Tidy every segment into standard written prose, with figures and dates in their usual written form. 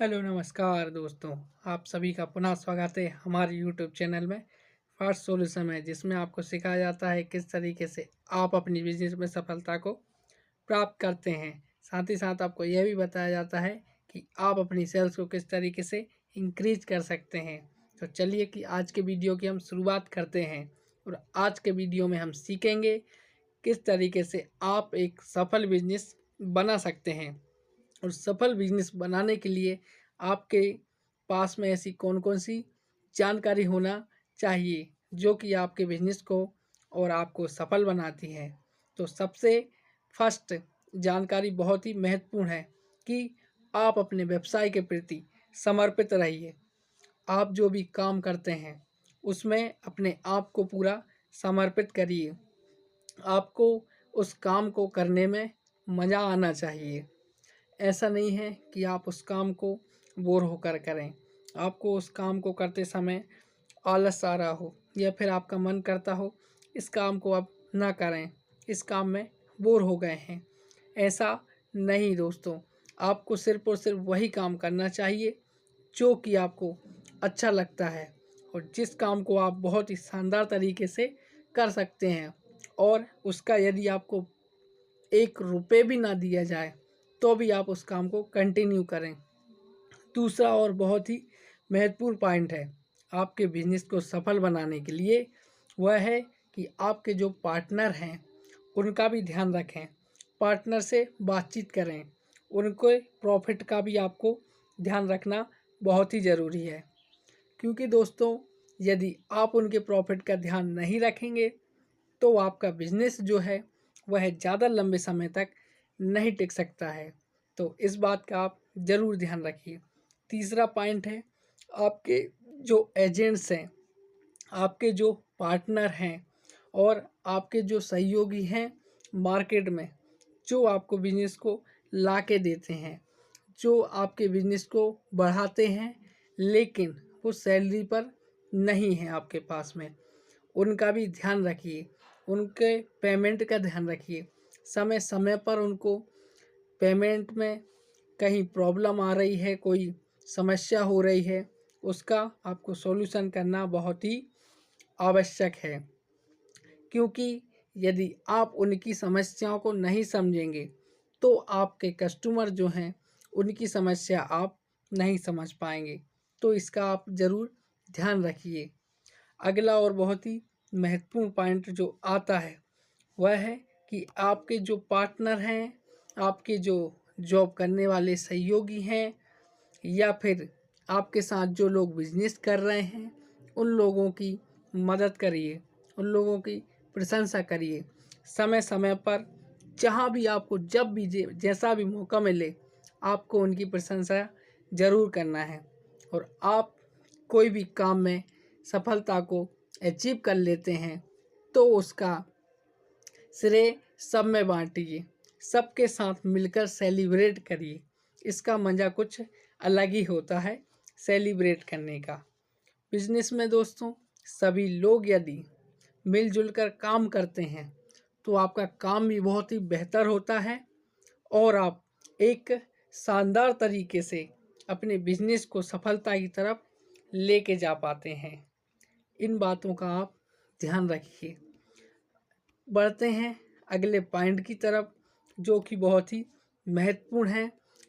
Hello नमस्कार दोस्तों। आप सभी का पुनः स्वागत है हमारे यूट्यूब चैनल में फास्ट सॉल्यूशन में, जिसमें आपको सिखाया जाता है किस तरीके से आप अपनी बिजनेस में सफलता को प्राप्त करते हैं। साथ ही साथ आपको यह भी बताया जाता है कि आप अपनी सेल्स को किस तरीके से इंक्रीज कर सकते हैं। तो चलिए कि आज के वीडियो की हम शुरुआत करते हैं। और आज के वीडियो में हम सीखेंगे किस तरीके से आप एक सफल बिजनेस बना सकते हैं। और सफल बिजनेस बनाने के लिए आपके पास में ऐसी कौन कौन सी जानकारी होना चाहिए जो कि आपके बिजनेस को और आपको सफल बनाती है। तो सबसे फर्स्ट जानकारी बहुत ही महत्वपूर्ण है कि आप अपने व्यवसाय के प्रति समर्पित रहिए। आप जो भी काम करते हैं उसमें अपने आप को पूरा समर्पित करिए। आपको उस काम को करने में मज़ा आना चाहिए। ऐसा नहीं है कि आप उस काम को बोर होकर करें। आपको उस काम को करते समय आलस आ रहा हो या फिर आपका मन करता हो इस काम को आप ना करें, इस काम में बोर हो गए हैं। ऐसा नहीं दोस्तों, आपको सिर्फ़ और सिर्फ वही काम करना चाहिए जो कि आपको अच्छा लगता है और जिस काम को आप बहुत ही शानदार तरीके से कर सकते हैं। और उसका यदि आपको 1 रुपये भी ना दिया जाए तो भी आप उस काम को कंटिन्यू करें। दूसरा और बहुत ही महत्वपूर्ण पॉइंट है आपके बिजनेस को सफल बनाने के लिए, वह है कि आपके जो पार्टनर हैं उनका भी ध्यान रखें। पार्टनर से बातचीत करें, उनके प्रॉफिट का भी आपको ध्यान रखना बहुत ही ज़रूरी है। क्योंकि दोस्तों, यदि आप उनके प्रॉफिट का ध्यान नहीं रखेंगे तो आपका बिजनेस जो है वह ज़्यादा लंबे समय तक नहीं टिक सकता है। तो इस बात का आप ज़रूर ध्यान रखिए। तीसरा पॉइंट है आपके जो एजेंट्स हैं, आपके जो पार्टनर हैं और आपके जो सहयोगी हैं मार्केट में, जो आपको बिजनेस को ला के देते हैं, जो आपके बिजनेस को बढ़ाते हैं, लेकिन वो सैलरी पर नहीं है आपके पास में, उनका भी ध्यान रखिए। उनके पेमेंट का ध्यान रखिए। समय समय पर उनको पेमेंट में कहीं प्रॉब्लम आ रही है, कोई समस्या हो रही है, उसका आपको सॉल्यूशन करना बहुत ही आवश्यक है। क्योंकि यदि आप उनकी समस्याओं को नहीं समझेंगे तो आपके कस्टमर जो हैं उनकी समस्या आप नहीं समझ पाएंगे। तो इसका आप ज़रूर ध्यान रखिए। अगला और बहुत ही महत्वपूर्ण पॉइंट जो आता है वह है कि आपके जो पार्टनर हैं, आपके जो जॉब करने वाले सहयोगी हैं या फिर आपके साथ जो लोग बिजनेस कर रहे हैं, उन लोगों की मदद करिए, उन लोगों की प्रशंसा करिए। समय समय पर जहाँ भी आपको जब भी जैसा भी मौका मिले आपको उनकी प्रशंसा ज़रूर करना है। और आप कोई भी काम में सफलता को अचीव कर लेते हैं तो उसका श्रेय सब में बांटिए, सबके साथ मिलकर सेलिब्रेट करिए। इसका मज़ा कुछ अलग ही होता है सेलिब्रेट करने का। बिजनेस में दोस्तों सभी लोग यदि मिलजुल कर काम करते हैं तो आपका काम भी बहुत ही बेहतर होता है और आप एक शानदार तरीके से अपने बिजनेस को सफलता की तरफ लेके जा पाते हैं। इन बातों का आप ध्यान रखिए। बढ़ते हैं अगले पॉइंट की तरफ जो कि बहुत ही महत्वपूर्ण है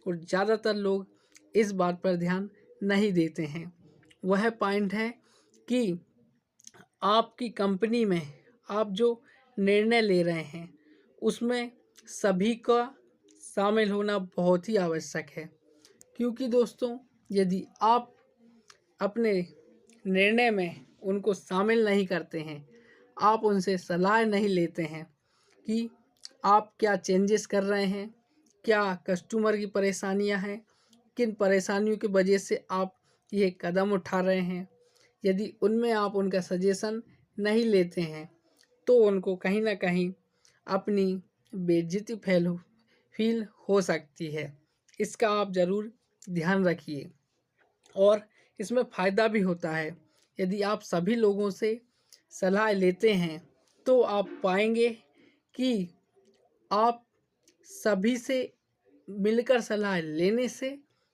और ज़्यादातर लोग इस बात पर ध्यान नहीं देते हैं। वह पॉइंट है कि आपकी कंपनी में आप जो निर्णय ले रहे हैं उसमें सभी का शामिल होना बहुत ही आवश्यक है। क्योंकि दोस्तों, यदि आप अपने निर्णय में उनको शामिल नहीं करते हैं, आप उनसे सलाह नहीं लेते हैं कि आप क्या चेंजेस कर रहे हैं, क्या कस्टमर की परेशानियां हैं, किन परेशानियों की वजह से आप ये कदम उठा रहे हैं, यदि उनमें आप उनका सजेशन नहीं लेते हैं तो उनको कहीं ना कहीं अपनी बेइज्जती फील हो सकती है। इसका आप ज़रूर ध्यान रखिए। और इसमें फ़ायदा भी होता है। यदि आप सभी लोगों से सलाह लेते हैं तो आप पाएंगे कि आप सभी से मिलकर सलाह लेने से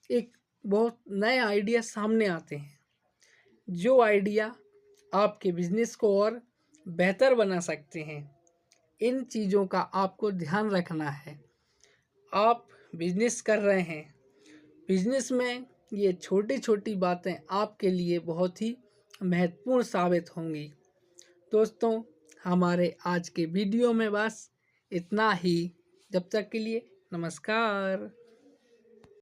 एक बहुत नए आइडिया सामने आते हैं, जो आइडिया आपके बिजनेस को और बेहतर बना सकते हैं। इन चीज़ों का आपको ध्यान रखना है। आप बिजनेस कर रहे हैं, बिजनेस में ये छोटी छोटी बातें आपके लिए बहुत ही महत्वपूर्ण साबित होंगी। दोस्तों, हमारे आज के वीडियो में बस इतना ही। जब तक के लिए नमस्कार।